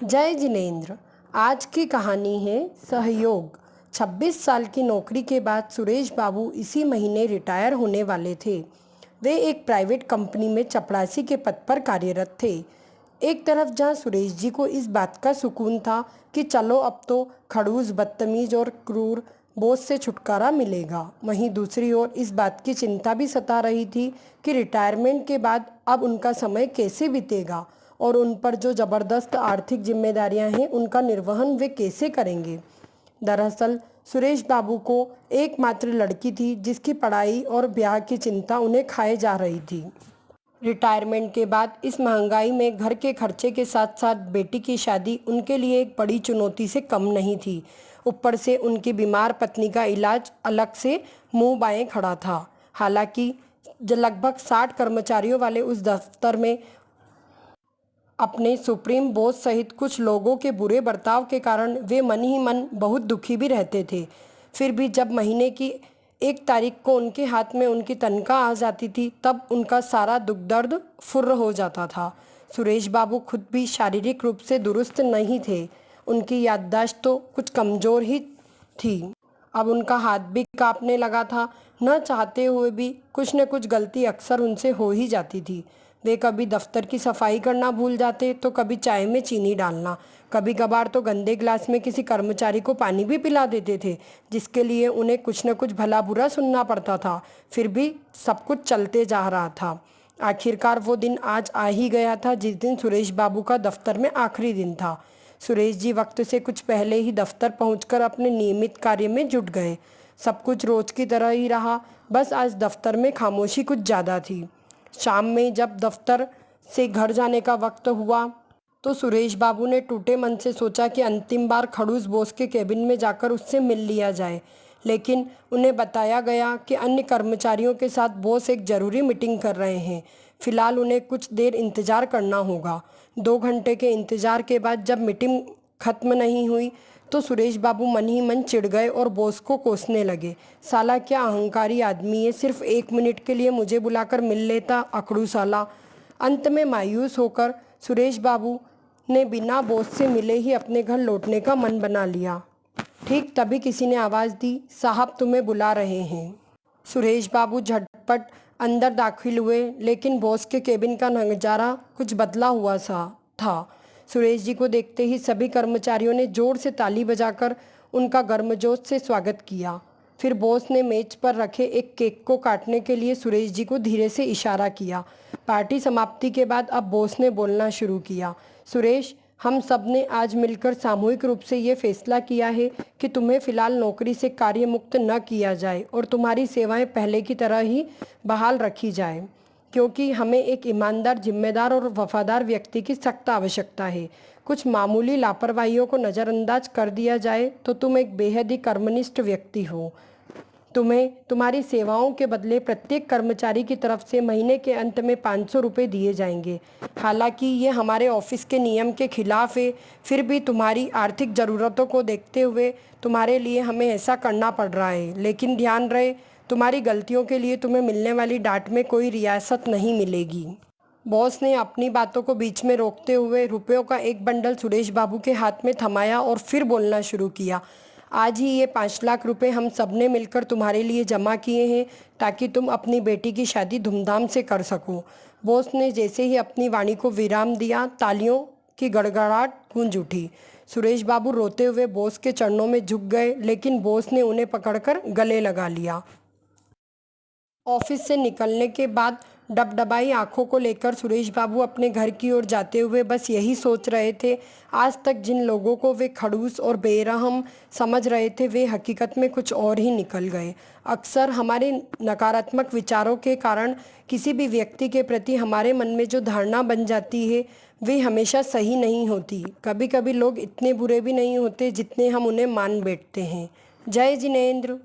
जय जिनेंद्र। आज की कहानी है सहयोग। 26 साल की नौकरी के बाद सुरेश बाबू इसी महीने रिटायर होने वाले थे। वे एक प्राइवेट कंपनी में चपरासी के पद पर कार्यरत थे। एक तरफ जहां सुरेश जी को इस बात का सुकून था कि चलो अब तो खड़ूस, बदतमीज और क्रूर बॉस से छुटकारा मिलेगा, वहीं दूसरी ओर इस बात की चिंता भी सता रही थी कि रिटायरमेंट के बाद अब उनका समय कैसे बीतेगा और उन पर जो ज़बरदस्त आर्थिक जिम्मेदारियां हैं उनका निर्वहन वे कैसे करेंगे। दरअसल सुरेश बाबू को एकमात्र लड़की थी जिसकी पढ़ाई और ब्याह की चिंता उन्हें खाए जा रही थी। रिटायरमेंट के बाद इस महंगाई में घर के खर्चे के साथ साथ बेटी की शादी उनके लिए एक बड़ी चुनौती से कम नहीं थी। ऊपर से उनकी बीमार पत्नी का इलाज अलग से मुंह बाएं खड़ा था। हालांकि लगभग 60 कर्मचारियों वाले उस दफ्तर में अपने सुप्रीम बॉस सहित कुछ लोगों के बुरे बर्ताव के कारण वे मन ही मन बहुत दुखी भी रहते थे। फिर भी जब महीने की 1 तारीख को उनके हाथ में उनकी तनख्वाह आ जाती थी तब उनका सारा दुख दर्द फुर्र हो जाता था। सुरेश बाबू खुद भी शारीरिक रूप से दुरुस्त नहीं थे, उनकी याददाश्त तो कुछ कमज़ोर ही थी। अब उनका हाथ भी कांपने लगा था। न चाहते हुए भी कुछ न कुछ गलती अक्सर उनसे हो ही जाती थी। वे कभी दफ्तर की सफाई करना भूल जाते तो कभी चाय में चीनी डालना, कभी कभार तो गंदे गिलास में किसी कर्मचारी को पानी भी पिला देते थे, जिसके लिए उन्हें कुछ न कुछ भला बुरा सुनना पड़ता था। फिर भी सब कुछ चलते जा रहा था। आखिरकार वो दिन आज आ ही गया था जिस दिन सुरेश बाबू का दफ्तर में आखिरी दिन था। सुरेश जी वक्त से कुछ पहले ही दफ्तर पहुंचकर अपने नियमित कार्य में जुट गए। सब कुछ रोज की तरह ही रहा, बस आज दफ्तर में खामोशी कुछ ज़्यादा थी। शाम में जब दफ्तर से घर जाने का वक्त हुआ तो सुरेश बाबू ने टूटे मन से सोचा कि अंतिम बार खड़ूस बॉस के केबिन में जाकर उससे मिल लिया जाए, लेकिन उन्हें बताया गया कि अन्य कर्मचारियों के साथ बॉस एक ज़रूरी मीटिंग कर रहे हैं। फिलहाल उन्हें कुछ देर इंतज़ार करना होगा। 2 घंटे के इंतज़ार के बाद जब मीटिंग खत्म नहीं हुई तो सुरेश बाबू मन ही मन चिढ़ गए और बॉस को कोसने लगे। साला क्या अहंकारी आदमी है, सिर्फ 1 मिनट के लिए मुझे बुलाकर मिल लेता, अकड़ू साला। अंत में मायूस होकर सुरेश बाबू ने बिना बॉस से मिले ही अपने घर लौटने का मन बना लिया। ठीक तभी किसी ने आवाज़ दी, साहब तुम्हें बुला रहे हैं। सुरेश बाबू झटपट अंदर दाखिल हुए, लेकिन बॉस के केबिन का नजारा कुछ बदला हुआ सा था। सुरेश जी को देखते ही सभी कर्मचारियों ने जोर से ताली बजाकर उनका गर्मजोश से स्वागत किया। फिर बॉस ने मेज पर रखे एक केक को काटने के लिए सुरेश जी को धीरे से इशारा किया। पार्टी समाप्ति के बाद अब बॉस ने बोलना शुरू किया, सुरेश, हम सब ने आज मिलकर सामूहिक रूप से ये फैसला किया है कि तुम्हें फिलहाल नौकरी से कार्य मुक्त न किया जाए और तुम्हारी सेवाएं पहले की तरह ही बहाल रखी जाए, क्योंकि हमें एक ईमानदार, जिम्मेदार और वफादार व्यक्ति की सख्त आवश्यकता है। कुछ मामूली लापरवाहियों को नज़रअंदाज कर दिया जाए तो तुम एक बेहद ही कर्मनिष्ठ व्यक्ति हो। तुम्हें तुम्हारी सेवाओं के बदले प्रत्येक कर्मचारी की तरफ से महीने के अंत में 500 रुपये दिए जाएंगे। हालांकि ये हमारे ऑफिस के नियम के खिलाफ है, फिर भी तुम्हारी आर्थिक ज़रूरतों को देखते हुए तुम्हारे लिए हमें ऐसा करना पड़ रहा है। लेकिन ध्यान रहे, तुम्हारी गलतियों के लिए तुम्हें मिलने वाली डांट में कोई रियासत नहीं मिलेगी। बॉस ने अपनी बातों को बीच में रोकते हुए रुपयों का एक बंडल सुरेश बाबू के हाथ में थमाया और फिर बोलना शुरू किया, आज ही ये 5 लाख रुपए हम सब ने मिलकर तुम्हारे लिए जमा किए हैं ताकि तुम अपनी बेटी की शादी धूमधाम से कर सको। बॉस ने जैसे ही अपनी वाणी को विराम दिया, तालियों की गड़गड़ाहट गूंज उठी। सुरेश बाबू रोते हुए बॉस के चरणों में झुक गए, लेकिन बॉस ने उन्हें पकड़कर गले लगा लिया। ऑफिस से निकलने के बाद डबडबाई आंखों को लेकर सुरेश बाबू अपने घर की ओर जाते हुए बस यही सोच रहे थे, आज तक जिन लोगों को वे खड़ूस और बेरहम समझ रहे थे वे हकीकत में कुछ और ही निकल गए। अक्सर हमारे नकारात्मक विचारों के कारण किसी भी व्यक्ति के प्रति हमारे मन में जो धारणा बन जाती है वे हमेशा सही नहीं होती। कभी कभी लोग इतने बुरे भी नहीं होते जितने हम उन्हें मान बैठते हैं। जय जिनेंद्र।